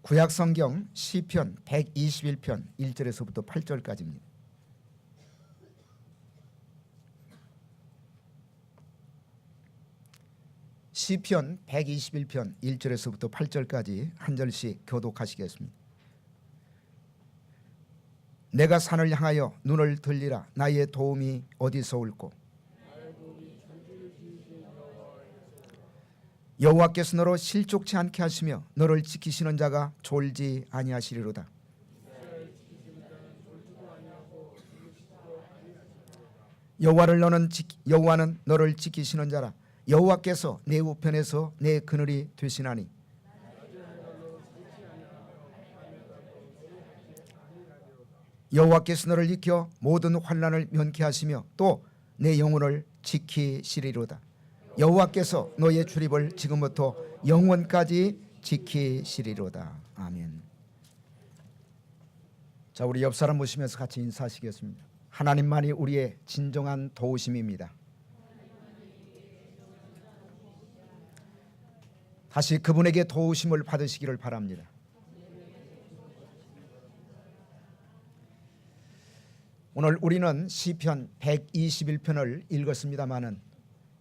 구약성경 시편 121편 1절에서부터 8절까지입니다. 시편 121편 1절에서부터 8절까지 한 절씩 교독하시겠습니다. 내가 산을 향하여 눈을 들리라. 나의 도움이 어디서 올꼬? 여호와께서 너로 실족치 않게 하시며 너를 지키시는 자가 졸지 아니하시리로다. 여호와는 너를 지키시는 자라. 여호와께서 내 우편에서 내 그늘이 되시나니 여호와께서 너를 익혀 모든 환난을 면케 하시며 또 내 영혼을 지키시리로다. 여호와께서 너의 출입을 지금부터 영원까지 지키시리로다. 아멘. 자, 우리 옆 사람 보시면서 같이 인사하시겠습니다. 하나님만이 우리의 진정한 도우심입니다. 다시 그분에게 도우심을 받으시기를 바랍니다. 오늘 우리는 시편 121편을 읽었습니다마는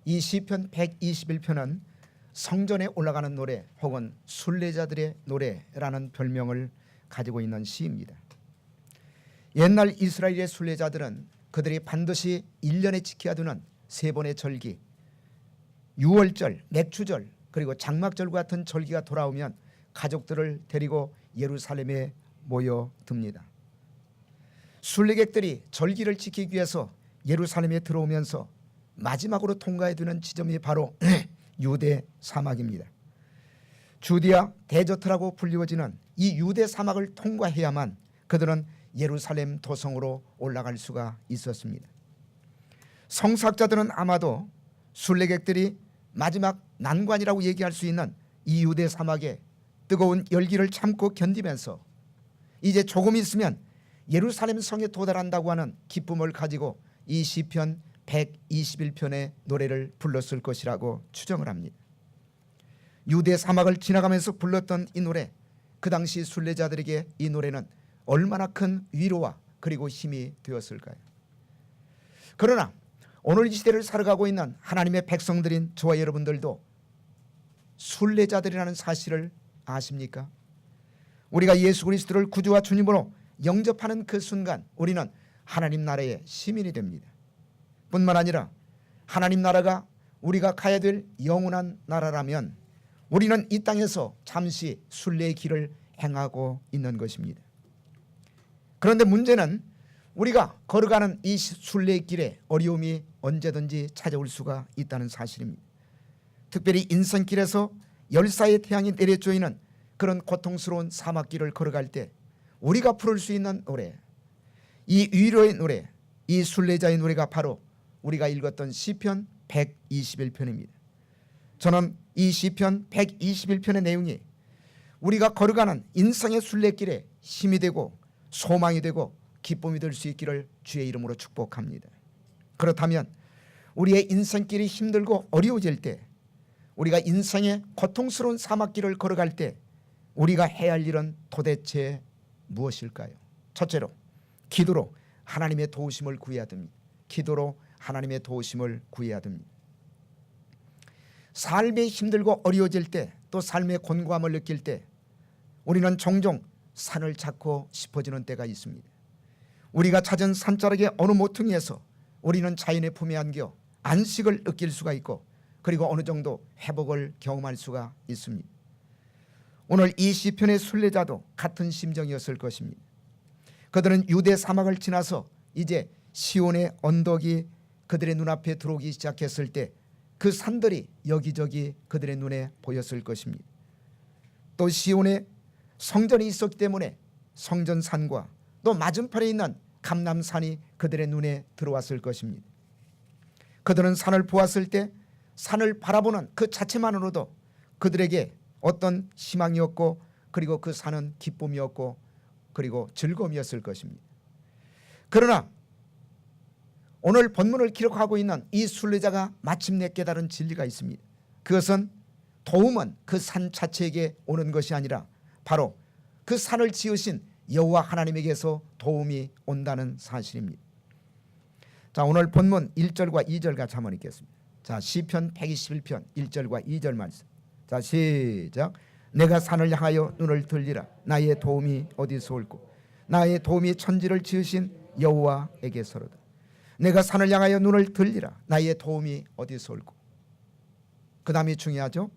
이 시편 121편은 성전에 올라가는 노래 혹은 순례자들의 노래라는 별명을 가지고 있는 시입니다. 옛날 이스라엘의 순례자들은 그들이 반드시 1년에 지켜야 되는 세 번의 절기, 유월절, 맥추절 그리고 장막절 같은 절기가 돌아오면 가족들을 데리고 예루살렘에 모여듭니다. 순례객들이 절기를 지키기 위해서 예루살렘에 들어오면서 마지막으로 통과해야 되는 지점이 바로 유대 사막입니다. 주디아 데저트라고 불리워지는 이 유대 사막을 통과해야만 그들은 예루살렘 도성으로 올라갈 수가 있었습니다. 성사학자들은 아마도 순례객들이 마지막 난관이라고 얘기할 수 있는 이 유대 사막의 뜨거운 열기를 참고 견디면서 이제 조금 있으면 예루살렘 성에 도달한다고 하는 기쁨을 가지고 이 시편 121편의 노래를 불렀을 것이라고 추정을 합니다. 유대 사막을 지나가면서 불렀던 이 노래, 그 당시 순례자들에게 이 노래는 얼마나 큰 위로와 그리고 힘이 되었을까요? 그러나 오늘 이 시대를 살아가고 있는 하나님의 백성들인 저와 여러분들도 순례자들이라는 사실을 아십니까? 우리가 예수 그리스도를 구주와 주님으로 영접하는 그 순간 우리는 하나님 나라의 시민이 됩니다. 뿐만 아니라 하나님 나라가 우리가 가야 될 영원한 나라라면 우리는 이 땅에서 잠시 순례의 길을 행하고 있는 것입니다. 그런데 문제는 우리가 걸어가는 이 순례의 길에 어려움이 언제든지 찾아올 수가 있다는 사실입니다. 특별히 인생길에서 열사의 태양이 내려쪼이는 그런 고통스러운 사막길을 걸어갈 때 우리가 부를 수 있는 노래, 이 위로의 노래, 이 순례자의 노래가 바로 우리가 읽었던 시편 121편입니다. 저는 이 시편 121편의 내용이 우리가 걸어가는 인생의 순례길에 힘이 되고 소망이 되고 기쁨이 될 수 있기를 주의 이름으로 축복합니다. 그렇다면 우리의 인생길이 힘들고 어려워질 때, 우리가 인생의 고통스러운 사막길을 걸어갈 때 우리가 해야 할 일은 도대체 무엇일까요? 첫째로 기도로 하나님의 도우심을 구해야 됩니다. 기도로 하나님의 도우심을 구해야 됩니다. 삶이 힘들고 어려워질 때, 또 삶의 곤고함을 느낄 때 우리는 종종 산을 찾고 싶어지는 때가 있습니다. 우리가 찾은 산자락의 어느 모퉁이에서 우리는 자연의 품에 안겨 안식을 느낄 수가 있고 그리고 어느 정도 회복을 경험할 수가 있습니다. 오늘 이 시편의 순례자도 같은 심정이었을 것입니다. 그들은 유대 사막을 지나서 이제 시온의 언덕이 그들의 눈앞에 들어오기 시작했을 때 그 산들이 여기저기 그들의 눈에 보였을 것입니다. 또 시온에 성전이 있었기 때문에 성전산과 또 맞은편에 있는 감람산이 그들의 눈에 들어왔을 것입니다. 그들은 산을 보았을 때 산을 바라보는 그 자체만으로도 그들에게 어떤 희망이었고 그리고 그 산은 기쁨이었고 그리고 즐거움이었을 것입니다. 그러나 오늘 본문을 기록하고 있는 이 순례자가 마침내 깨달은 진리가 있습니다. 그것은 도움은 그 산 자체에게 오는 것이 아니라 바로 그 산을 지으신 여호와 하나님에게서 도움이 온다는 사실입니다. 자, 오늘 본문 1절과 2절 같이 한번 읽겠습니다. 자, 시편 121편 1절과 2절 말씀. 자, 시작. 내가 산을 향하여 눈을 들리라. 나의 도움이 어디서 올꼬? 나의 도움이 천지를 지으신 여호와에게서로다. 내가 산을 향하여 눈을 들리라. 나의 도움이 어디서 올꼬? 그 다음이 중요하죠.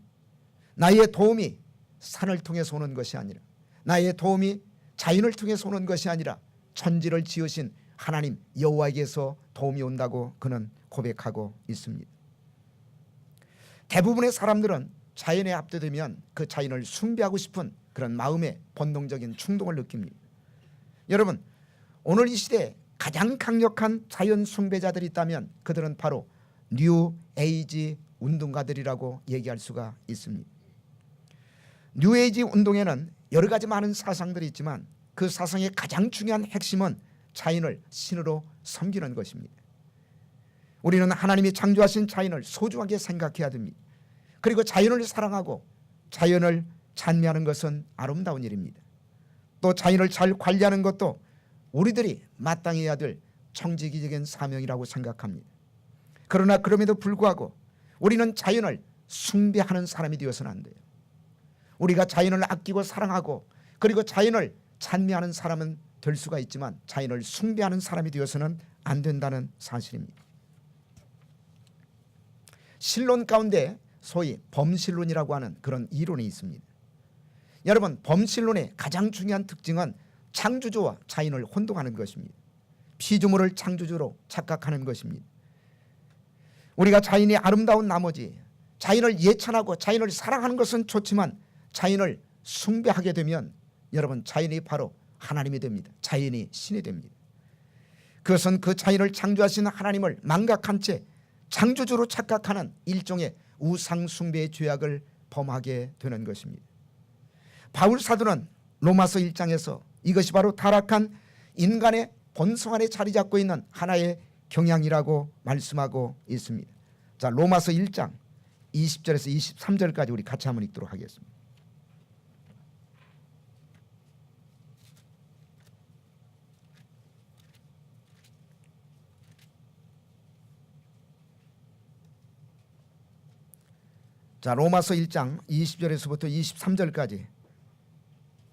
나의 도움이 산을 통해서 오는 것이 아니라, 나의 도움이 자연을 통해서 오는 것이 아니라 천지를 지으신 하나님 여호와에게서 도움이 온다고 그는 고백하고 있습니다. 대부분의 사람들은 자연에 압도되면 그 자연을 숭배하고 싶은 그런 마음의 본능적인 충동을 느낍니다. 여러분, 오늘 이 시대에 가장 강력한 자연 숭배자들이 있다면 그들은 바로 뉴 에이지 운동가들이라고 얘기할 수가 있습니다. 뉴 에이지 운동에는 여러 가지 많은 사상들이 있지만 그 사상의 가장 중요한 핵심은 자연을 신으로 섬기는 것입니다. 우리는 하나님이 창조하신 자연을 소중하게 생각해야 됩니다. 그리고 자연을 사랑하고 자연을 찬미하는 것은 아름다운 일입니다. 또 자연을 잘 관리하는 것도 우리들이 마땅히 해야 될 청지기적인 사명이라고 생각합니다. 그러나 그럼에도 불구하고 우리는 자연을 숭배하는 사람이 되어서는 안 돼요. 우리가 자연을 아끼고 사랑하고 그리고 자연을 찬미하는 사람은 될 수가 있지만 자연을 숭배하는 사람이 되어서는 안 된다는 사실입니다. 신론 가운데 소위 범신론이라고 하는 그런 이론이 있습니다. 여러분, 범신론의 가장 중요한 특징은 창조주와 자연을 혼동하는 것입니다. 피조물을 창조주로 착각하는 것입니다. 우리가 자연이 아름다운 나머지 자연을 예찬하고 자연을 사랑하는 것은 좋지만 자연을 숭배하게 되면 여러분, 자연이 바로 하나님이 됩니다. 자연이 신이 됩니다. 그것은 그 자연을 창조하신 하나님을 망각한 채 창조주로 착각하는 일종의 우상 숭배의 죄악을 범하게 되는 것입니다. 바울 사도는 로마서 1장에서 이것이 바로 타락한 인간의 본성 안에 자리 잡고 있는 하나의 경향이라고 말씀하고 있습니다. 자, 로마서 1장 20절에서 23절까지 우리 같이 한번 읽도록 하겠습니다. 자, 로마서 1장 20절에서부터 23절까지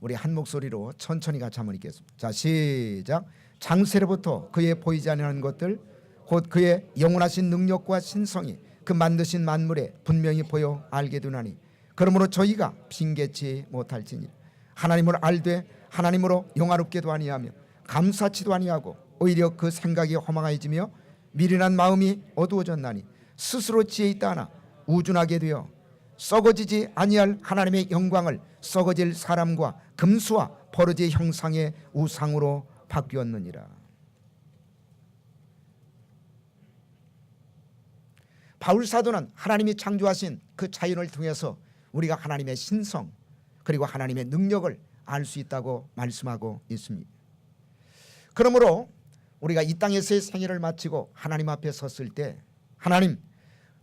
우리 한 목소리로 천천히 같이 한번 읽겠습니다. 자, 시작. 창세로부터 그의 보이지 아니하는 것들 곧 그의 영원하신 능력과 신성이 그 만드신 만물에 분명히 보여 알게 되나니 그러므로 저희가 핑계치 못할지니 하나님을 알되 하나님으로 영화롭게도 아니하며 감사치도 아니하고 오히려 그 생각이 허망해지며 미련한 마음이 어두워졌나니 스스로 지혜 있다 하나 우준하게 되어 썩어지지 아니할 하나님의 영광을 썩어질 사람과 금수와 버러지의 형상의 우상으로 바뀌었느니라. 바울 사도는 하나님이 창조하신 그 자연을 통해서 우리가 하나님의 신성 그리고 하나님의 능력을 알 수 있다고 말씀하고 있습니다. 그러므로 우리가 이 땅에서의 생애를 마치고 하나님 앞에 섰을 때 하나님,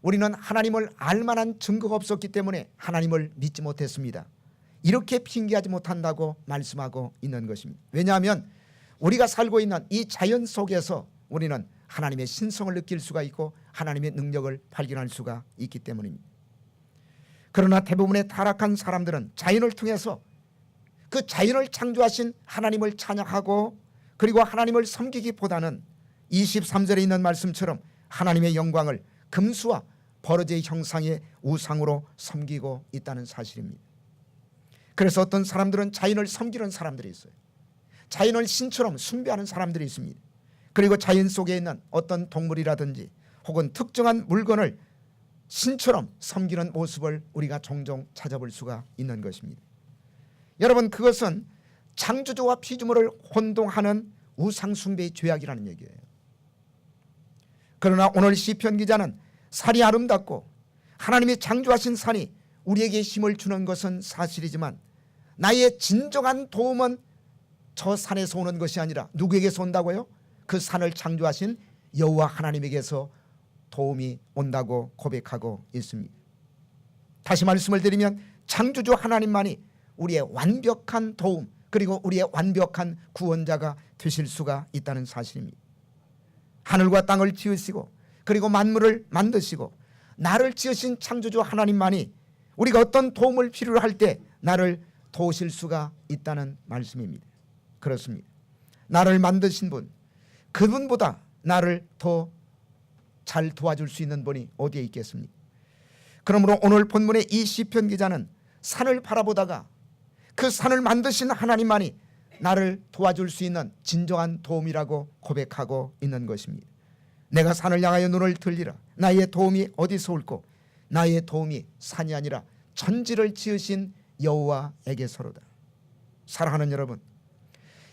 우리는 하나님을 알만한 증거가 없었기 때문에 하나님을 믿지 못했습니다. 이렇게 핑계하지 못한다고 말씀하고 있는 것입니다. 왜냐하면 우리가 살고 있는 이 자연 속에서 우리는 하나님의 신성을 느낄 수가 있고 하나님의 능력을 발견할 수가 있기 때문입니다. 그러나 대부분의 타락한 사람들은 자연을 통해서 그 자연을 창조하신 하나님을 찬양하고 그리고 하나님을 섬기기보다는 23절에 있는 말씀처럼 하나님의 영광을 금수와 버러지의 형상의 우상으로 섬기고 있다는 사실입니다. 그래서 어떤 사람들은 자연을 섬기는 사람들이 있어요. 자연을 신처럼 숭배하는 사람들이 있습니다. 그리고 자연 속에 있는 어떤 동물이라든지 혹은 특정한 물건을 신처럼 섬기는 모습을 우리가 종종 찾아볼 수가 있는 것입니다. 여러분, 그것은 창조주와 피조물을 혼동하는 우상 숭배의 죄악이라는 얘기예요. 그러나 오늘 시편 기자는 산이 아름답고 하나님이 창조하신 산이 우리에게 힘을 주는 것은 사실이지만 나의 진정한 도움은 저 산에서 오는 것이 아니라 누구에게서 온다고요? 그 산을 창조하신 여호와 하나님에게서 도움이 온다고 고백하고 있습니다. 다시 말씀을 드리면 창조주 하나님만이 우리의 완벽한 도움 그리고 우리의 완벽한 구원자가 되실 수가 있다는 사실입니다. 하늘과 땅을 지으시고 그리고 만물을 만드시고 나를 지으신 창조주 하나님만이 우리가 어떤 도움을 필요로 할 때 나를 도우실 수가 있다는 말씀입니다. 그렇습니다. 나를 만드신 분, 그분보다 나를 더 잘 도와줄 수 있는 분이 어디에 있겠습니까? 그러므로 오늘 본문의 이 시편 기자는 산을 바라보다가 그 산을 만드신 하나님만이 나를 도와줄 수 있는 진정한 도움이라고 고백하고 있는 것입니다. 내가 산을 향하여 눈을 들리라. 나의 도움이 어디서 올꼬? 나의 도움이 산이 아니라 천지를 지으신 여호와에게서로다. 사랑하는 여러분,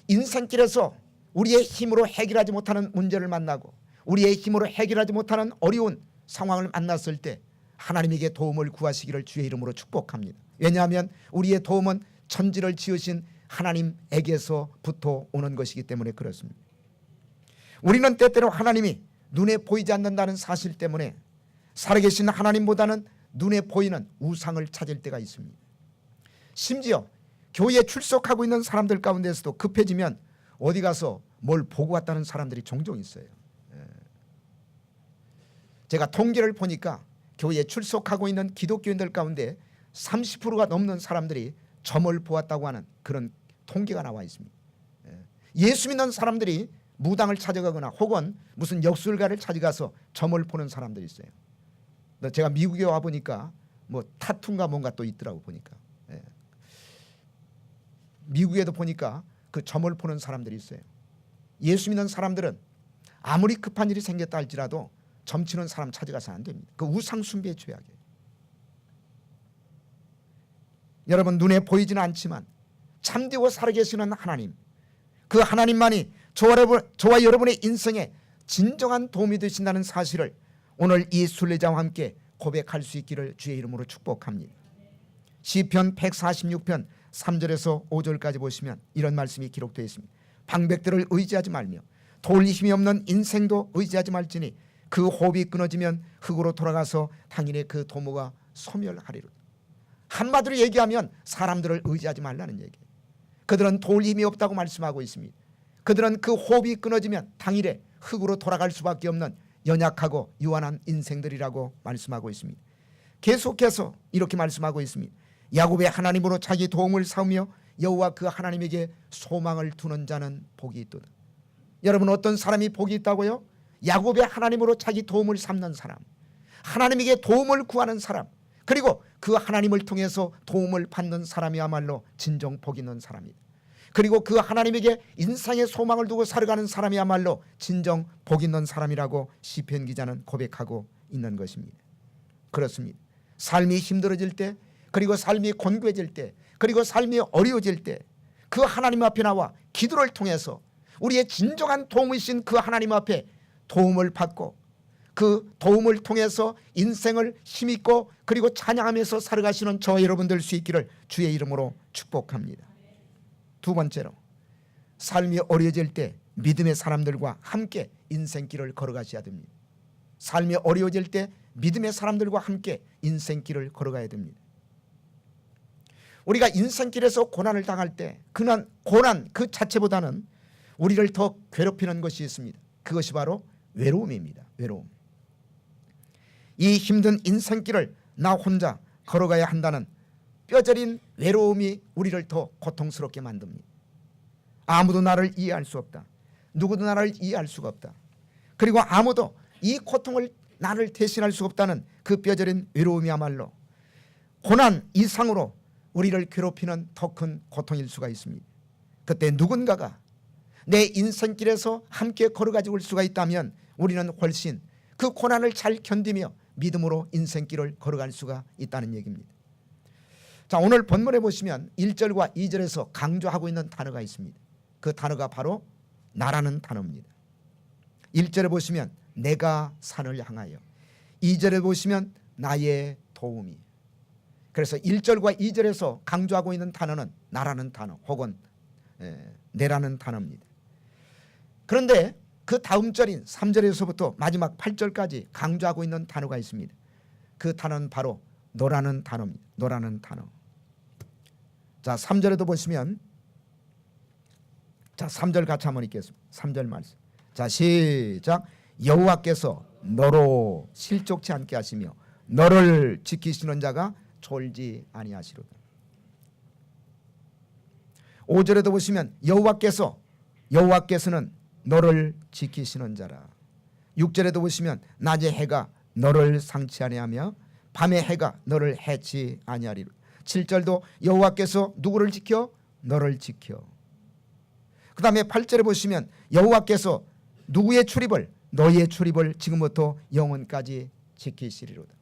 인생길에서 우리의 힘으로 해결하지 못하는 문제를 만나고 우리의 힘으로 해결하지 못하는 어려운 상황을 만났을 때 하나님에게 도움을 구하시기를 주의 이름으로 축복합니다. 왜냐하면 우리의 도움은 천지를 지으신 하나님에게서부터 오는 것이기 때문에 그렇습니다. 우리는 때때로 하나님이 눈에 보이지 않는다는 사실 때문에 살아계신 하나님보다는 눈에 보이는 우상을 찾을 때가 있습니다. 심지어 교회에 출석하고 있는 사람들 가운데서도 급해지면 어디 가서 뭘 보고 왔다는 사람들이 종종 있어요. 제가 통계를 보니까 교회에 출석하고 있는 기독교인들 가운데 30%가 넘는 사람들이 점을 보았다고 하는 그런 통계가 나와 있습니다. 예수 믿는 사람들이 무당을 찾아가거나 혹은 무슨 역술가를 찾아가서 점을 보는 사람들이 있어요. 제가 미국에 와 보니까 뭐 타투인가 뭔가 또 있더라고 보니까. 미국에도 보니까 그 점을 보는 사람들이 있어요. 예수 믿는 사람들은 아무리 급한 일이 생겼다 할지라도 점치는 사람 찾아가서 안 됩니다. 그 우상 숭배의 죄악이에요. 여러분, 눈에 보이지는 않지만 참되고 살아계시는 하나님, 그 하나님만이 저와 여러분의 인생에 진정한 도움이 되신다는 사실을 오늘 이 순례자와 함께 고백할 수 있기를 주의 이름으로 축복합니다. 시편 146편 3절에서 5절까지 보시면 이런 말씀이 기록되어 있습니다. 방백들을 의지하지 말며 도울 힘이 없는 인생도 의지하지 말지니 그 호흡이 끊어지면 흙으로 돌아가서 당연히 그 도모가 소멸하리로다. 한마디로 얘기하면 사람들을 의지하지 말라는 얘기예요. 그들은 도울 힘이 없다고 말씀하고 있습니다. 그들은 그 호흡이 끊어지면 당일에 흙으로 돌아갈 수밖에 없는 연약하고 유한한 인생들이라고 말씀하고 있습니다. 계속해서 이렇게 말씀하고 있습니다. 야곱의 하나님으로 자기 도움을 삼으며 여호와 그 하나님에게 소망을 두는 자는 복이 있도다. 여러분, 어떤 사람이 복이 있다고요? 야곱의 하나님으로 자기 도움을 삼는 사람, 하나님에게 도움을 구하는 사람, 그리고 그 하나님을 통해서 도움을 받는 사람이야말로 진정 복 있는 사람이다. 그리고 그 하나님에게 인생의 소망을 두고 살아가는 사람이야말로 진정 복 있는 사람이라고 시편 기자는 고백하고 있는 것입니다. 그렇습니다. 삶이 힘들어질 때, 그리고 삶이 곤고해질 때, 그리고 삶이 어려워질 때 그 하나님 앞에 나와 기도를 통해서 우리의 진정한 도움이신 그 하나님 앞에 도움을 받고 그 도움을 통해서 인생을 힘있고 그리고 찬양하면서 살아가시는 저와 여러분들 수 있기를 주의 이름으로 축복합니다. 두 번째로, 삶이 어려워질 때 믿음의 사람들과 함께 인생길을 걸어가셔야 됩니다. 삶이 어려워질 때 믿음의 사람들과 함께 인생길을 걸어가야 됩니다. 우리가 인생길에서 고난을 당할 때 고난 그 자체보다는 우리를 더 괴롭히는 것이 있습니다. 그것이 바로 외로움입니다. 외로움. 이 힘든 인생길을 나 혼자 걸어가야 한다는 뼈저린 외로움이 우리를 더 고통스럽게 만듭니다. 아무도 나를 이해할 수 없다. 누구도 나를 이해할 수가 없다. 그리고 아무도 이 고통을 나를 대신할 수 없다는 그 뼈저린 외로움이야말로 고난 이상으로 우리를 괴롭히는 더 큰 고통일 수가 있습니다. 그때 누군가가 내 인생길에서 함께 걸어가지고 올 수가 있다면 우리는 훨씬 그 고난을 잘 견디며 믿음으로 인생길을 걸어갈 수가 있다는 얘기입니다. 자, 오늘 본문에 보시면 1절과 2절에서 강조하고 있는 단어가 있습니다. 그 단어가 바로 나라는 단어입니다. 1절에 보시면 내가 산을 향하여, 2절에 보시면 나의 도움이. 그래서 1절과 2절에서 강조하고 있는 단어는 나라는 단어 혹은 내라는 단어입니다. 그런데 그 다음 절인 3절에서부터 마지막 8절까지 강조하고 있는 단어가 있습니다. 그 단어는 바로 너라는 단어입니다. 너라는 단어. 자, 3절에도 보시면 자, 3절 같이 한번 읽겠습니다. 3절 말씀. 자, 시작. 여호와께서 너로 실족치 않게 하시며 너를 지키시는 자가 졸지 아니하시로다. 5절에도 보시면 여호와께서는 너를 지키시는 자라. 6절에도 보시면 낮의 해가 너를 상치 아니하며 밤의 해가 너를 해치 아니하리로. 7절도 여호와께서 누구를 지켜? 너를 지켜. 그 다음에 8절에 보시면 여호와께서 누구의 출입을? 너희의 출입을 지금부터 영원까지 지키시리로다.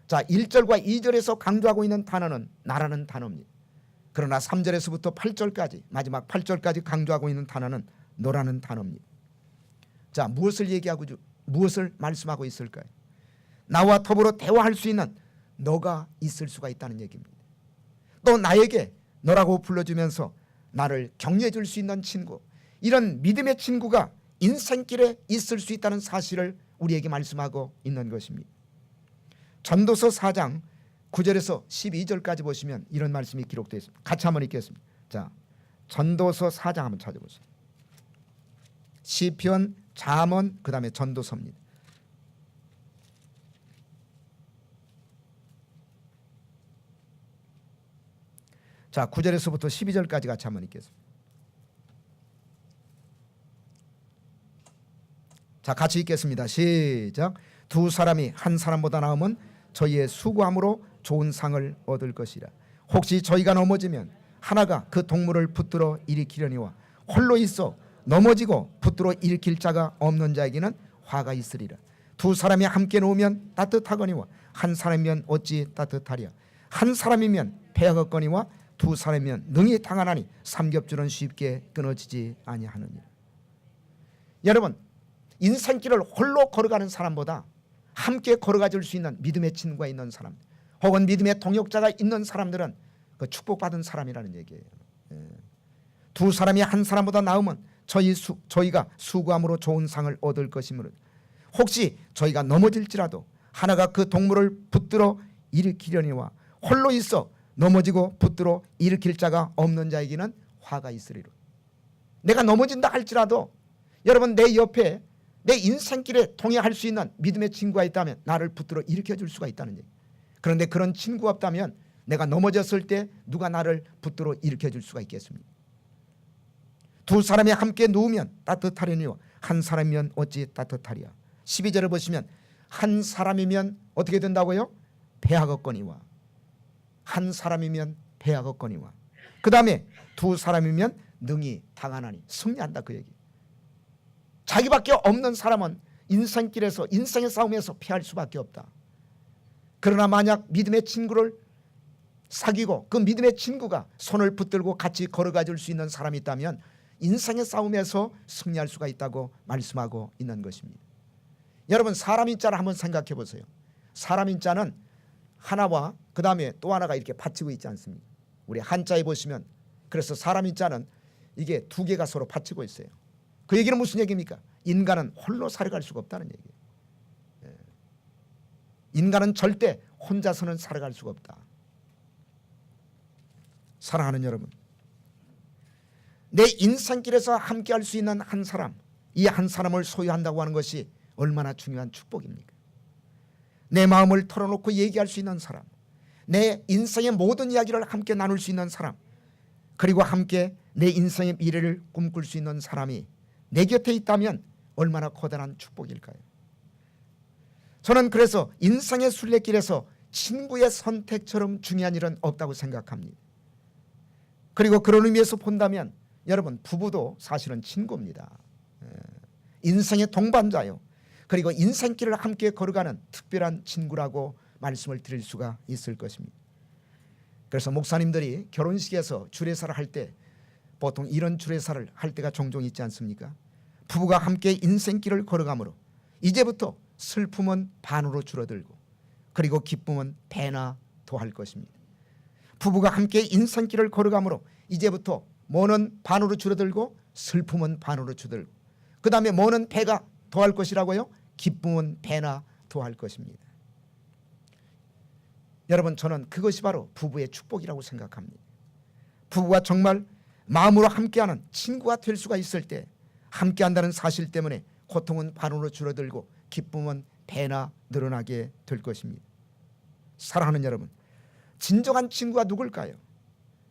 자, 1절과 2절에서 강조하고 있는 단어는 나라는 단어입니다. 그러나 3절에서부터 8절까지 마지막 8절까지 강조하고 있는 단어는 너라는 단어입니다. 자, 무엇을 말씀하고 있을까요? 나와 더불어 대화할 수 있는 너가 있을 수가 있다는 얘기입니다. 또 나에게 너라고 불러주면서 나를 격려해 줄 수 있는 친구, 이런 믿음의 친구가 인생길에 있을 수 있다는 사실을 우리에게 말씀하고 있는 것입니다. 전도서 4장 9절에서 12절까지 보시면 이런 말씀이 기록되어 있습니다. 같이 한번 읽겠습니다. 자, 전도서 4장 한번 찾아보세요. 시편, 잠언, 그 다음에 전도서입니다. 자, 9절에서부터 12절까지 같이 한번 읽겠습니다. 자, 같이 읽겠습니다. 시작. 두 사람이 한 사람보다 나으면 저희의 수고함으로 좋은 상을 얻을 것이라. 혹시 저희가 넘어지면 하나가 그 동물을 붙들어 일으키려니와 홀로 있어 넘어지고 붙들어 일으킬 자가 없는 자에게는 화가 있으리라. 두 사람이 함께 놓으면 따뜻하거니와 한 사람이면 어찌 따뜻하랴. 한 사람이면 패하겠거니와 두 사람이면 능히 당하나니 삼겹줄은 쉽게 끊어지지 아니하느니라. 여러분, 인생길을 홀로 걸어가는 사람보다 함께 걸어가 줄 수 있는 믿음의 친구가 있는 사람, 혹은 믿음의 동역자가 있는 사람들은 그 축복받은 사람이라는 얘기예요. 두 사람이 한 사람보다 나으면 저희가 수고함으로 좋은 상을 얻을 것이므로 혹시 저희가 넘어질지라도 하나가 그 동물을 붙들어 일으키려니와 홀로 있어 넘어지고 붙들어 일으킬 자가 없는 자에게는 화가 있으리로. 내가 넘어진다 할지라도 여러분, 내 옆에 내 인생길에 동행할 수 있는 믿음의 친구가 있다면 나를 붙들어 일으켜 줄 수가 있다는 얘기. 그런데 그런 친구가 없다면 내가 넘어졌을 때 누가 나를 붙들어 일으켜 줄 수가 있겠습니까? 두 사람이 함께 누우면 따뜻하려니와 한 사람이면 어찌 따뜻하리야. 12절을 보시면 한 사람이면 어떻게 된다고요? 패하겠거니와. 한 사람이면 패하겠거니와. 그 다음에 두 사람이면 능히 당하나니, 승리한다 그 얘기. 자기밖에 없는 사람은 인생길에서, 인생의 싸움에서 패할 수밖에 없다. 그러나 만약 믿음의 친구를 사귀고 그 믿음의 친구가 손을 붙들고 같이 걸어가 줄 수 있는 사람이 있다면 인생의 싸움에서 승리할 수가 있다고 말씀하고 있는 것입니다. 여러분, 사람 인자를 한번 생각해 보세요. 사람 인자는 하나와 그 다음에 또 하나가 이렇게 받치고 있지 않습니까? 우리 한자에 보시면, 그래서 사람 인자는 이게 두 개가 서로 받치고 있어요. 그 얘기는 무슨 얘기입니까? 인간은 홀로 살아갈 수가 없다는 얘기예요. 인간은 절대 혼자서는 살아갈 수가 없다. 사랑하는 여러분, 내 인생길에서 함께할 수 있는 한 사람, 이 한 사람을 소유한다고 하는 것이 얼마나 중요한 축복입니까? 내 마음을 털어놓고 얘기할 수 있는 사람, 내 인생의 모든 이야기를 함께 나눌 수 있는 사람, 그리고 함께 내 인생의 미래를 꿈꿀 수 있는 사람이 내 곁에 있다면 얼마나 커다란 축복일까요? 저는 그래서 인생의 순례길에서 친구의 선택처럼 중요한 일은 없다고 생각합니다. 그리고 그런 의미에서 본다면 여러분, 부부도 사실은 친구입니다. 인생의 동반자요. 그리고 인생길을 함께 걸어가는 특별한 친구라고 말씀을 드릴 수가 있을 것입니다. 그래서 목사님들이 결혼식에서 주례사를 할 때 보통 이런 주례사를 할 때가 종종 있지 않습니까? 부부가 함께 인생길을 걸어가므로 이제부터 슬픔은 반으로 줄어들고 그리고 기쁨은 배나 더할 것입니다. 부부가 함께 인생길을 걸어가므로 이제부터 뭐는 반으로 줄어들고 슬픔은 반으로 줄어들고 그 다음에 뭐는 배가 더할 것이라고요? 기쁨은 배나 더할 것입니다. 여러분, 저는 그것이 바로 부부의 축복이라고 생각합니다. 부부가 정말 마음으로 함께하는 친구가 될 수가 있을 때 함께한다는 사실 때문에 고통은 반으로 줄어들고 기쁨은 배나 늘어나게 될 것입니다. 사랑하는 여러분, 진정한 친구가 누굴까요?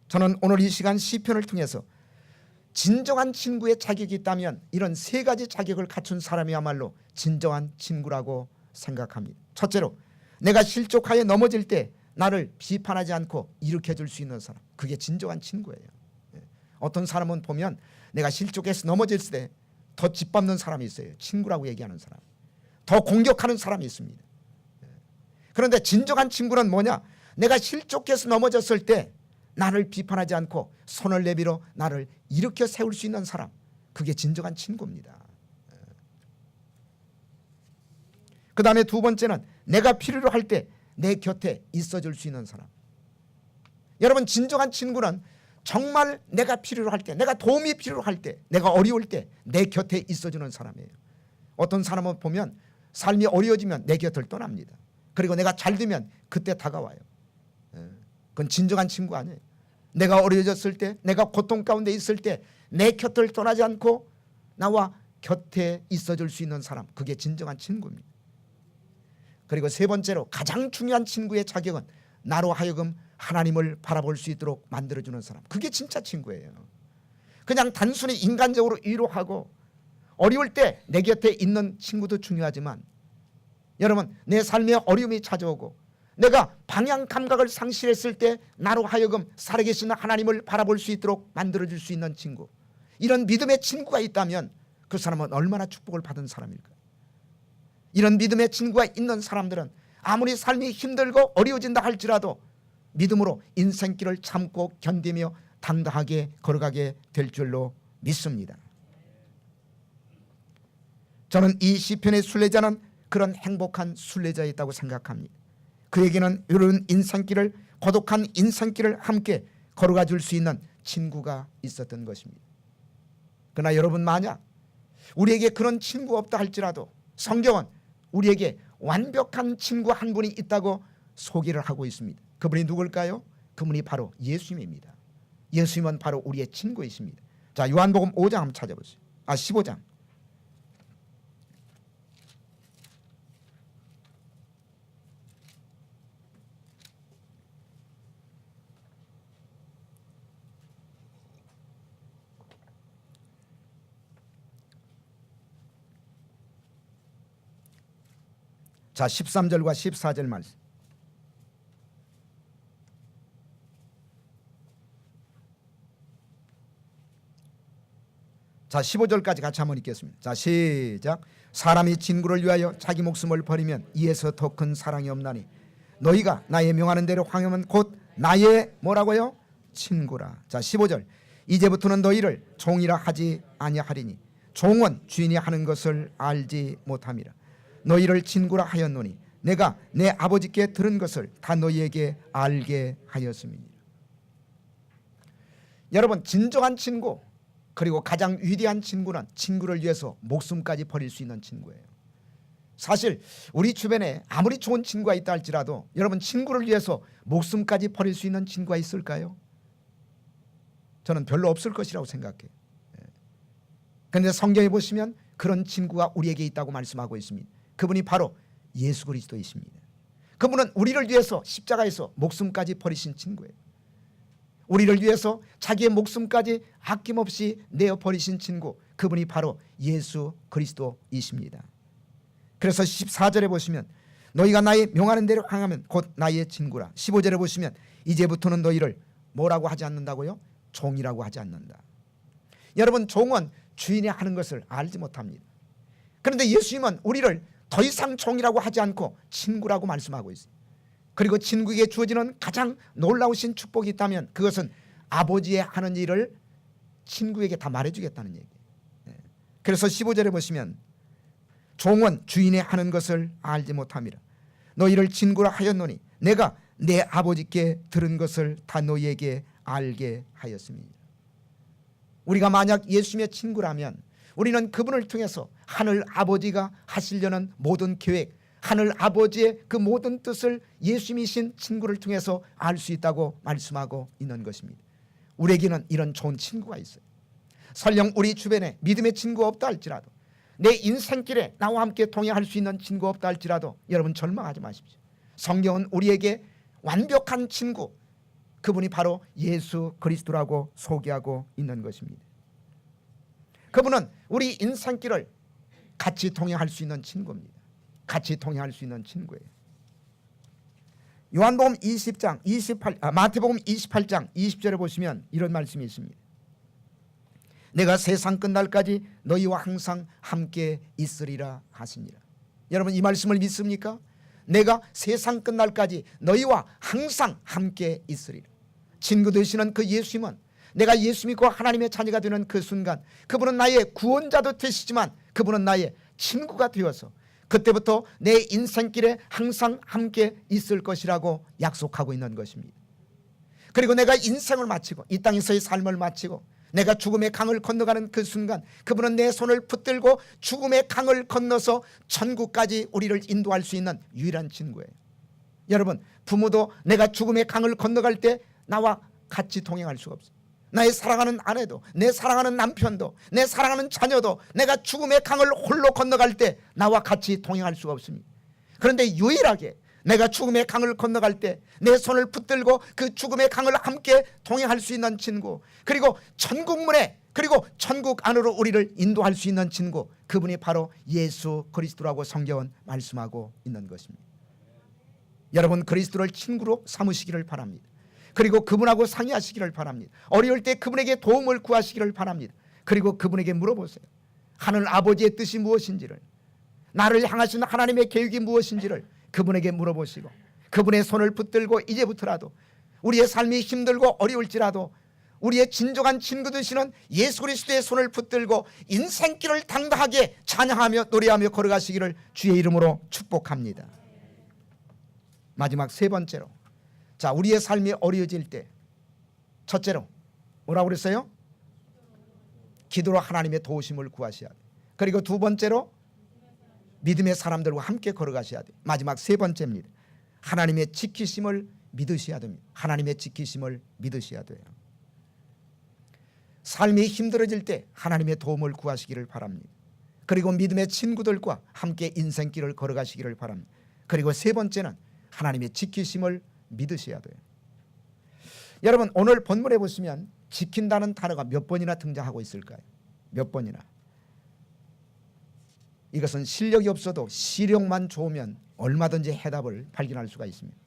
저는 오늘 이 시간 시편을 통해서 진정한 친구의 자격이 있다면 이런 세 가지 자격을 갖춘 사람이야말로 진정한 친구라고 생각합니다. 첫째로, 내가 실족하여 넘어질 때 나를 비판하지 않고 일으켜줄 수 있는 사람, 그게 진정한 친구예요. 어떤 사람은 보면 내가 실족해서 넘어졌을 때 더 짓밟는 사람이 있어요. 친구라고 얘기하는 사람, 더 공격하는 사람이 있습니다. 그런데 진정한 친구는 뭐냐? 내가 실족해서 넘어졌을 때 나를 비판하지 않고 손을 내밀어 나를 일으켜 세울 수 있는 사람, 그게 진정한 친구입니다. 그 다음에 두 번째는 내가 필요로 할 때 내 곁에 있어줄 수 있는 사람. 여러분, 진정한 친구는 정말 내가 필요로 할 때, 내가 도움이 필요로 할 때, 내가 어려울 때 내 곁에 있어주는 사람이에요. 어떤 사람은 보면 삶이 어려워지면 내 곁을 떠납니다. 그리고 내가 잘 되면 그때 다가와요. 그건 진정한 친구 아니에요. 내가 어려워졌을 때, 내가 고통 가운데 있을 때 내 곁을 떠나지 않고 나와 곁에 있어줄 수 있는 사람, 그게 진정한 친구입니다. 그리고 세 번째로 가장 중요한 친구의 자격은 나로 하여금 하나님을 바라볼 수 있도록 만들어주는 사람, 그게 진짜 친구예요. 그냥 단순히 인간적으로 위로하고 어려울 때 내 곁에 있는 친구도 중요하지만, 여러분, 내 삶에 어려움이 찾아오고 내가 방향 감각을 상실했을 때 나로 하여금 살아계신 하나님을 바라볼 수 있도록 만들어줄 수 있는 친구, 이런 믿음의 친구가 있다면 그 사람은 얼마나 축복을 받은 사람일까. 이런 믿음의 친구가 있는 사람들은 아무리 삶이 힘들고 어려워진다 할지라도 믿음으로 인생길을 참고 견디며 당당하게 걸어가게 될 줄로 믿습니다. 저는 이 시편의 순례자는 그런 행복한 순례자였다고 생각합니다. 그에게는 이런 인생길을, 고독한 인생길을 함께 걸어가 줄 수 있는 친구가 있었던 것입니다. 그러나 여러분, 만약 우리에게 그런 친구 없다 할지라도 성경은 우리에게 완벽한 친구 한 분이 있다고 소개를 하고 있습니다. 그분이 누굴까요? 그분이 바로 예수님입니다. 예수님은 바로 우리의 친구이십니다. 자, 요한복음 5장 한번 찾아보세요. 15장. 자, 13절과 14절 말씀. 자, 15절까지 같이 한번 읽겠습니다. 자, 시작. 사람이 친구를 위하여 자기 목숨을 버리면 이에서 더 큰 사랑이 없나니 너희가 나의 명하는 대로 행하면 곧 나의 뭐라고요? 친구라. 자, 15절. 이제부터는 너희를 종이라 하지 아니하리니 종은 주인이 하는 것을 알지 못함이라. 너희를 친구라 하였노니 내가 내 아버지께 들은 것을 다 너희에게 알게 하였음이니라. 여러분, 진정한 친구, 그리고 가장 위대한 친구는 친구를 위해서 목숨까지 버릴 수 있는 친구예요. 사실 우리 주변에 아무리 좋은 친구가 있다 할지라도 여러분, 친구를 위해서 목숨까지 버릴 수 있는 친구가 있을까요? 저는 별로 없을 것이라고 생각해요. 그런데 성경에 보시면 그런 친구가 우리에게 있다고 말씀하고 있습니다. 그분이 바로 예수 그리스도이십니다. 그분은 우리를 위해서 십자가에서 목숨까지 버리신 친구예요. 우리를 위해서 자기의 목숨까지 아낌없이 내어 버리신 친구, 그분이 바로 예수 그리스도이십니다. 그래서 14절에 보시면 너희가 나의 명하는 대로 행하면 곧 나의 친구라. 15절에 보시면 이제부터는 너희를 뭐라고 하지 않는다고요? 종이라고 하지 않는다. 여러분, 종은 주인이 하는 것을 알지 못합니다. 그런데 예수님은 우리를 더 이상 종이라고 하지 않고 친구라고 말씀하고 있어요. 그리고 친구에게 주어지는 가장 놀라우신 축복이 있다면 그것은 아버지의 하는 일을 친구에게 다 말해주겠다는 얘기예요. 그래서 15절에 보시면 종은 주인의 하는 것을 알지 못함이라. 너희를 친구라 하였노니 내가 내 아버지께 들은 것을 다 너희에게 알게 하였습니다. 우리가 만약 예수님의 친구라면 우리는 그분을 통해서 하늘 아버지가 하시려는 모든 계획, 하늘 아버지의 그 모든 뜻을 예수님이신 친구를 통해서 알 수 있다고 말씀하고 있는 것입니다. 우리에게는 이런 좋은 친구가 있어요. 설령 우리 주변에 믿음의 친구가 없다 할지라도, 내 인생길에 나와 함께 동행할 수 있는 친구가 없다 할지라도 여러분 절망하지 마십시오. 성경은 우리에게 완벽한 친구, 그분이 바로 예수 그리스도라고 소개하고 있는 것입니다. 그분은 우리 인생길을 같이 동행할 수 있는 친구입니다. 같이 동행할 수 있는 친구예요. 요한복음 20장 마태복음 28장 20절에 보시면 이런 말씀이 있습니다. 내가 세상 끝날까지 너희와 항상 함께 있으리라 하시니라. 여러분 이 말씀을 믿습니까? 내가 세상 끝날까지 너희와 항상 함께 있으리라. 친구 되시는 그 예수님은 내가 예수 믿고 하나님의 자녀가 되는 그 순간 그분은 나의 구원자도 되시지만 그분은 나의 친구가 되어서 그때부터 내 인생길에 항상 함께 있을 것이라고 약속하고 있는 것입니다. 그리고 내가 인생을 마치고 이 땅에서의 삶을 마치고 내가 죽음의 강을 건너가는 그 순간 그분은 내 손을 붙들고 죽음의 강을 건너서 천국까지 우리를 인도할 수 있는 유일한 친구예요. 여러분 부모도 내가 죽음의 강을 건너갈 때 나와 같이 동행할 수가 없어요. 나의 사랑하는 아내도, 내 사랑하는 남편도, 내 사랑하는 자녀도 내가 죽음의 강을 홀로 건너갈 때 나와 같이 동행할 수가 없습니다. 그런데 유일하게 내가 죽음의 강을 건너갈 때 내 손을 붙들고 그 죽음의 강을 함께 동행할 수 있는 친구, 그리고 천국문에 그리고 천국 안으로 우리를 인도할 수 있는 친구, 그분이 바로 예수 그리스도라고 성경은 말씀하고 있는 것입니다. 여러분 그리스도를 친구로 삼으시기를 바랍니다. 그리고 그분하고 상의하시기를 바랍니다. 어려울 때 그분에게 도움을 구하시기를 바랍니다. 그리고 그분에게 물어보세요. 하늘 아버지의 뜻이 무엇인지를, 나를 향하신 하나님의 계획이 무엇인지를 그분에게 물어보시고 그분의 손을 붙들고 이제부터라도 우리의 삶이 힘들고 어려울지라도 우리의 진정한 친구 되시는 예수 그리스도의 손을 붙들고 인생길을 당당하게 찬양하며 노래하며 걸어가시기를 주의 이름으로 축복합니다. 마지막 세 번째로, 자 우리의 삶이 어려워질 때 첫째로 뭐라고 그랬어요? 기도로 하나님의 도우심을 구하셔야 돼. 그리고 두 번째로 믿음의 사람들과 함께 걸어가셔야 돼. 마지막 세 번째입니다. 하나님의 지키심을 믿으셔야 됩니다. 하나님의 지키심을 믿으셔야 돼요. 삶이 힘들어질 때 하나님의 도움을 구하시기를 바랍니다. 그리고 믿음의 친구들과 함께 인생길을 걸어가시기를 바랍니다. 그리고 세 번째는 하나님의 지키심을 믿으셔야 돼요. 여러분 오늘 본문에 보시면 지킨다는 단어가 몇 번이나 등장하고 있을까요? 몇 번이나. 이것은 실력이 없어도 시력만 좋으면 얼마든지 해답을 발견할 수가 있습니다.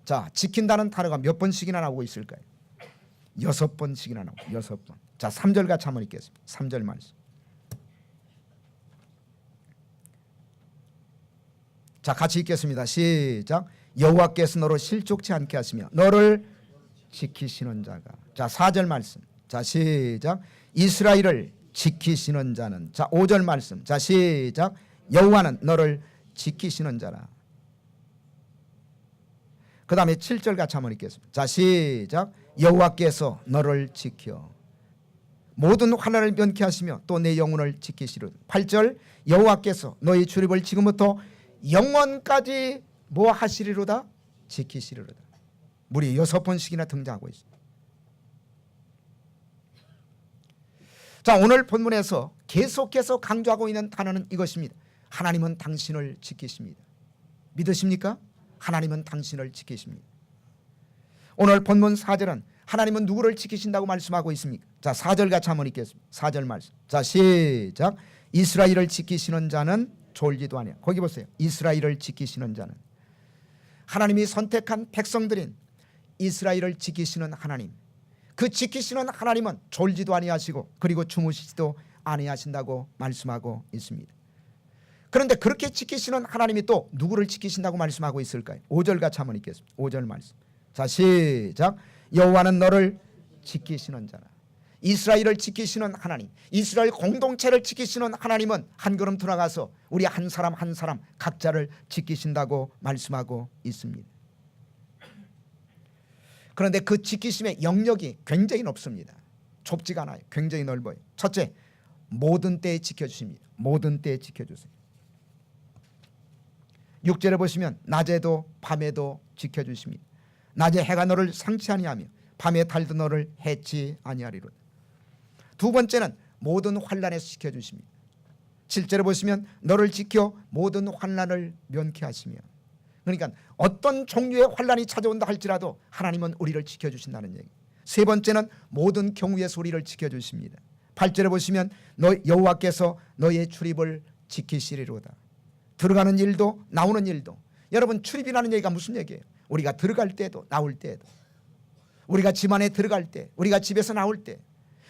자, 지킨다는 단어가 몇 번씩이나 나오고 있을까요? 6번씩이나 나오고 6번. 자, 3절 같이 한번 읽겠습니다. 3절 말씀. 자, 같이 읽겠습니다. 시작. 여호와께서 너를 실족치 않게 하시며 너를 지키시는 자가. 자, 4절 말씀. 자, 시작. 이스라엘을 지키시는 자는. 자, 5절 말씀. 자, 시작. 여호와는 너를 지키시는 자라. 그 다음에 7절 같이 한번 읽겠습니다. 자, 시작. 여호와께서 너를 지켜 모든 환난을 면케 하시며 또 내 영혼을 지키시리로다. 8절. 여호와께서 너희 출입을 지금부터 영원까지 뭐 하시리로다? 지키시리로다. 무려 6번씩이나 등장하고 있습니다. 자, 오늘 본문에서 계속해서 강조하고 있는 단어는 이것입니다. 하나님은 당신을 지키십니다. 믿으십니까? 하나님은 당신을 지키십니다. 오늘 본문 4절은 하나님은 누구를 지키신다고 말씀하고 있습니까? 자, 4절 같이 한번 읽겠습니다. 4절 말씀. 자, 시작. 이스라엘을 지키시는 자는 졸지도 아니야. 거기 보세요. 이스라엘을 지키시는 자는. 하나님이 선택한 백성들인 이스라엘을 지키시는 하나님, 그 지키시는 하나님은 졸지도 아니하시고 그리고 주무시지도 아니하신다고 말씀하고 있습니다. 그런데 그렇게 지키시는 하나님이 또 누구를 지키신다고 말씀하고 있을까요? 5절 같이 한번 읽겠습니다. 5절 말씀. 자, 시작. 여호와는 너를 지키시는 자라. 이스라엘을 지키시는 하나님, 이스라엘 공동체를 지키시는 하나님은 한 걸음 들어가서 우리 한 사람 한 사람 각자를 지키신다고 말씀하고 있습니다. 그런데 그 지키심의 영역이 굉장히 높습니다. 좁지가 않아요. 굉장히 넓어요. 첫째, 모든 때에 지켜주십니다. 모든 때에 지켜주세요. 6절에 보시면 낮에도 밤에도 지켜주십니다. 낮에 해가 너를 상치 아니하며 밤에 달도 너를 해치 아니하리로다. 두 번째는 모든 환난에서 지켜주십니다. 7절에 보시면 너를 지켜 모든 환난을 면케 하시며, 그러니까 어떤 종류의 환난이 찾아온다 할지라도 하나님은 우리를 지켜주신다는 얘기. 세 번째는 모든 경우에서 우리를 지켜주십니다. 8절에 보시면 너 여호와께서 너의 출입을 지키시리로다. 들어가는 일도 나오는 일도. 여러분, 출입이라는 얘기가 무슨 얘기예요? 우리가 들어갈 때도 나올 때도, 우리가 집 안에 들어갈 때, 우리가 집에서 나올 때,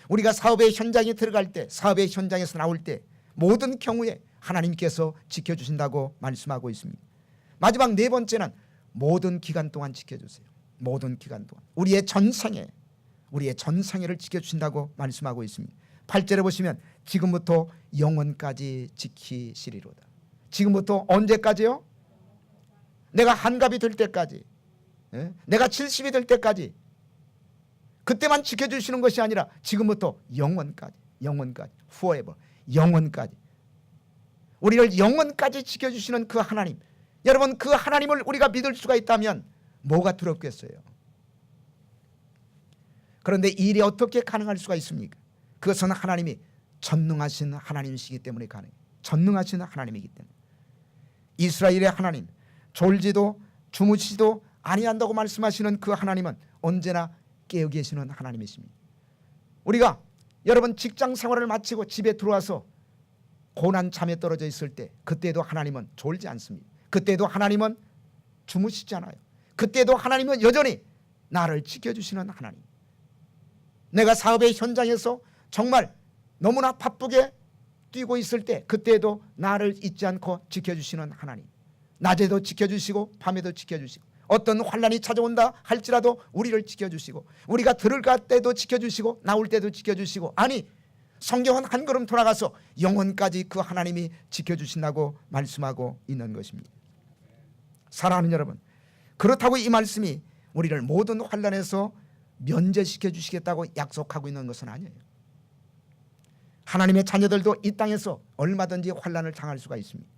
우리가 사업의 현장에 들어갈 때, 사업의 현장에서 나올 때, 모든 경우에 하나님께서 지켜주신다고 말씀하고 있습니다. 마지막 네 번째는 모든 기간 동안 지켜주세요. 모든 기간 동안 우리의 전생애를 지켜주신다고 말씀하고 있습니다. 8절에 보시면 지금부터 영원까지 지키시리로다. 지금부터 언제까지요? 내가 한갑이 될 때까지, 내가 70이 될 때까지, 그때만 지켜주시는 것이 아니라 지금부터 영원까지, forever, 영원까지, 우리를 영원까지 지켜주시는 그 하나님. 여러분, 그 하나님을 우리가 믿을 수가 있다면 뭐가 두렵겠어요? 그런데 이 일이 어떻게 가능할 수가 있습니까? 그것은 하나님이 전능하신 하나님이시기 때문에 가능해요. 전능하신 하나님이기 때문에. 이스라엘의 하나님, 졸지도 주무시지도 아니한다고 말씀하시는 그 하나님은 언제나 깨어 계시는 하나님이십니다. 우리가 여러분 직장 생활을 마치고 집에 들어와서 고난 잠에 떨어져 있을 때, 그때도 하나님은 졸지 않습니다. 그때도 하나님은 주무시지 않아요. 그때도 하나님은 여전히 나를 지켜주시는 하나님. 내가 사업의 현장에서 정말 너무나 바쁘게 뛰고 있을 때, 그때도 나를 잊지 않고 지켜주시는 하나님. 낮에도 지켜주시고 밤에도 지켜주시고, 어떤 환난이 찾아온다 할지라도 우리를 지켜주시고, 우리가 들어갈 때도 지켜주시고 나올 때도 지켜주시고, 아니 성경은 한 걸음 돌아가서 영원까지 그 하나님이 지켜주신다고 말씀하고 있는 것입니다. 사랑하는 여러분, 그렇다고 이 말씀이 우리를 모든 환난에서 면제시켜 주시겠다고 약속하고 있는 것은 아니에요. 하나님의 자녀들도 이 땅에서 얼마든지 환난을 당할 수가 있습니다.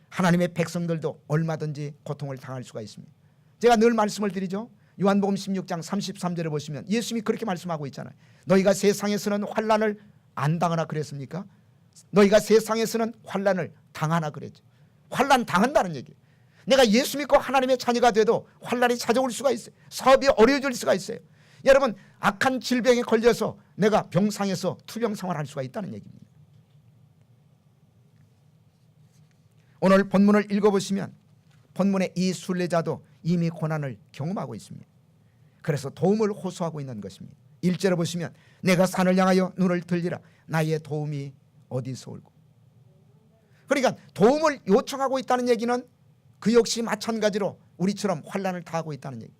하나님의 백성들도 얼마든지 고통을 당할 수가 있습니다. 제가 늘 말씀을 드리죠. 요한복음 16장 33절에 보시면 예수님이 그렇게 말씀하고 있잖아요. 너희가 세상에서는 환난을 안 당하나 그랬습니까? 너희가 세상에서는 환난을 당하나 그랬죠. 환난 당한다는 얘기예요. 내가 예수 믿고 하나님의 자녀가 돼도 환난이 찾아올 수가 있어요. 사업이 어려워질 수가 있어요. 여러분, 악한 질병에 걸려서 내가 병상에서 투병 생활할 수가 있다는 얘기입니다. 오늘 본문을 읽어보시면 본문의 이 순례자도 이미 고난을 경험하고 있습니다. 그래서 도움을 호소하고 있는 것입니다. 1절에 보시면 내가 산을 향하여 눈을 들리라. 나의 도움이 어디서 올고. 그러니까 도움을 요청하고 있다는 얘기는 그 역시 마찬가지로 우리처럼 환난을 당하고 있다는 얘기,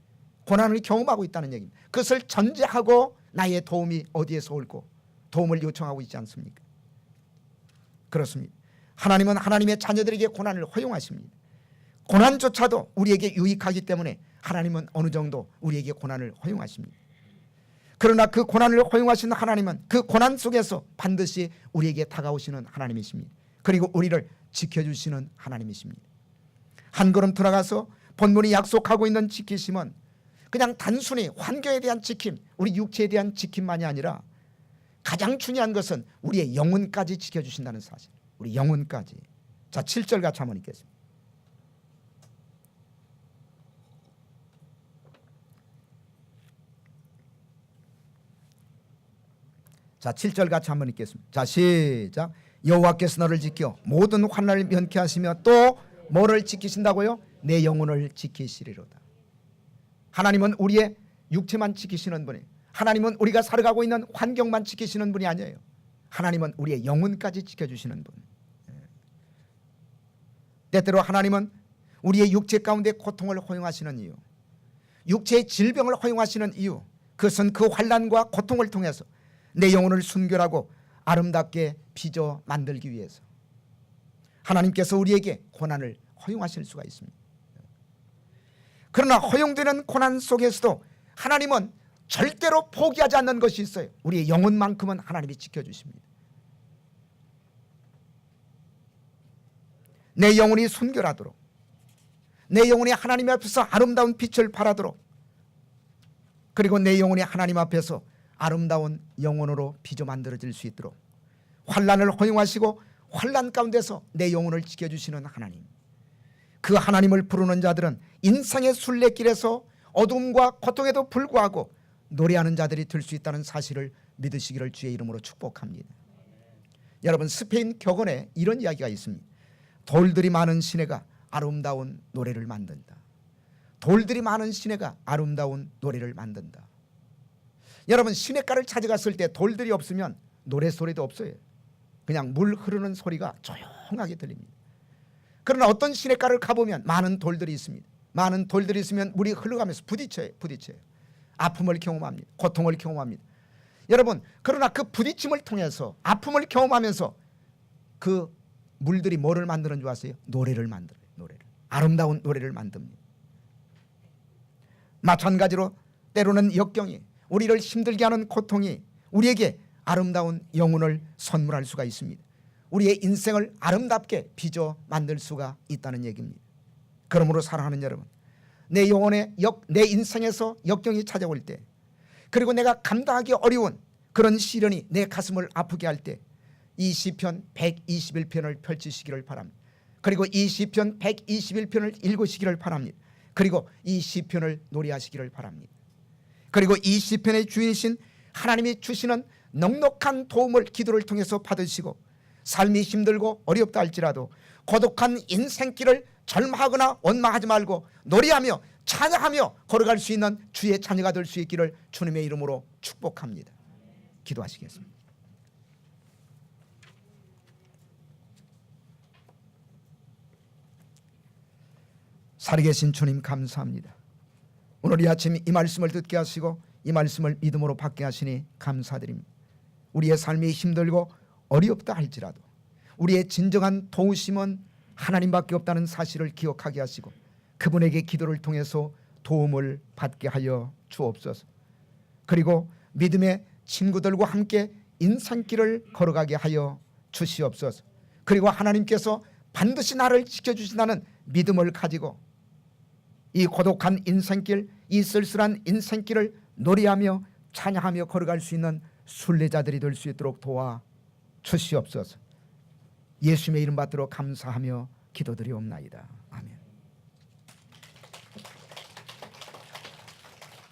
고난을 경험하고 있다는 얘기입니다. 그것을 전제하고 나의 도움이 어디에서 올고 도움을 요청하고 있지 않습니까? 그렇습니다. 하나님은 하나님의 자녀들에게 고난을 허용하십니다. 고난조차도 우리에게 유익하기 때문에 하나님은 어느 정도 우리에게 고난을 허용하십니다. 그러나 그 고난을 허용하시는 하나님은 그 고난 속에서 반드시 우리에게 다가오시는 하나님이십니다. 그리고 우리를 지켜주시는 하나님이십니다. 한 걸음 들어가서 본문이 약속하고 있는 지키심은 그냥 단순히 환경에 대한 지킴, 우리 육체에 대한 지킴만이 아니라 가장 중요한 것은 우리의 영혼까지 지켜주신다는 사실. 우리 영혼까지. 자, 7절 같이 한번 읽겠습니다. 자, 7절 같이 한번 읽겠습니다. 자, 시작. 여호와께서 너를 지켜 모든 환난을 면케 하시며 또 뭐를 지키신다고요? 내 영혼을 지키시리로다. 하나님은 우리의 육체만 지키시는 분이, 하나님은 우리가 살아가고 있는 환경만 지키시는 분이 아니에요. 하나님은 우리의 영혼까지 지켜주시는 분. 때때로 하나님은 우리의 육체 가운데 고통을 허용하시는 이유, 육체의 질병을 허용하시는 이유, 그것은 그 환난과 고통을 통해서 내 영혼을 순결하고 아름답게 빚어 만들기 위해서 하나님께서 우리에게 고난을 허용하실 수가 있습니다. 그러나 허용되는 고난 속에서도 하나님은 절대로 포기하지 않는 것이 있어요. 우리의 영혼만큼은 하나님이 지켜주십니다. 내 영혼이 순결하도록, 내 영혼이 하나님 앞에서 아름다운 빛을 발하도록 그리고 내 영혼이 하나님 앞에서 아름다운 영혼으로 빚어 만들어질 수 있도록 환난을 허용하시고 환난 가운데서 내 영혼을 지켜주시는 하나님, 그 하나님을 부르는 자들은 인생의 순례길에서 어둠과 고통에도 불구하고 노래하는 자들이 될 수 있다는 사실을 믿으시기를 주의 이름으로 축복합니다. 여러분, 스페인 격언에 이런 이야기가 있습니다. 돌들이 많은 시내가 아름다운 노래를 만든다. 돌들이 많은 시내가 아름다운 노래를 만든다. 여러분, 시냇가를 찾아갔을 때 돌들이 없으면 노래소리도 없어요. 그냥 물 흐르는 소리가 조용하게 들립니다. 그러나 어떤 시냇가를 가보면 많은 돌들이 있습니다. 많은 돌들이 있으면 물이 흘러가면서 부딪혀요. 아픔을 경험합니다. 고통을 경험합니다. 여러분, 그러나 그 부딪힘을 통해서 아픔을 경험하면서 그 물들이 뭐를 만드는 줄 아세요? 노래를 만들어요. 노래를. 아름다운 노래를 만듭니다. 마찬가지로 때로는 역경이, 우리를 힘들게 하는 고통이 우리에게 아름다운 영혼을 선물할 수가 있습니다. 우리의 인생을 아름답게 빚어 만들 수가 있다는 얘기입니다. 그러므로 사랑하는 여러분, 내 영혼의 내 인생에서 역경이 찾아올 때, 그리고 내가 감당하기 어려운 그런 시련이 내 가슴을 아프게 할 때 이 시편 121편을 펼치시기를 바랍니다. 그리고 이 시편 121편을 읽으시기를 바랍니다. 그리고 이 시편을 노래하시기를 바랍니다. 그리고 이 시편의 주인이신 하나님이 주시는 넉넉한 도움을 기도를 통해서 받으시고, 삶이 힘들고 어렵다 할지라도 고독한 인생길을 절망하거나 원망하지 말고 노래하며 찬양하며 걸어갈 수 있는 주의 자녀가 될 수 있기를 주님의 이름으로 축복합니다. 기도하시겠습니다. 살아계신 주님, 감사합니다. 오늘 이 아침 이 말씀을 듣게 하시고 이 말씀을 믿음으로 받게 하시니 감사드립니다. 우리의 삶이 힘들고 어렵다 할지라도 우리의 진정한 도우심은 하나님밖에 없다는 사실을 기억하게 하시고 그분에게 기도를 통해서 도움을 받게 하여 주옵소서. 그리고 믿음의 친구들과 함께 인생길을 걸어가게 하여 주시옵소서. 그리고 하나님께서 반드시 나를 지켜주신다는 믿음을 가지고 이 고독한 인생길, 이 쓸쓸한 인생길을 노래하며 찬양하며 걸어갈 수 있는 순례자들이 될 수 있도록 도와 주시옵소서. 예수님의 이름 받들어 감사하며 기도드리옵나이다.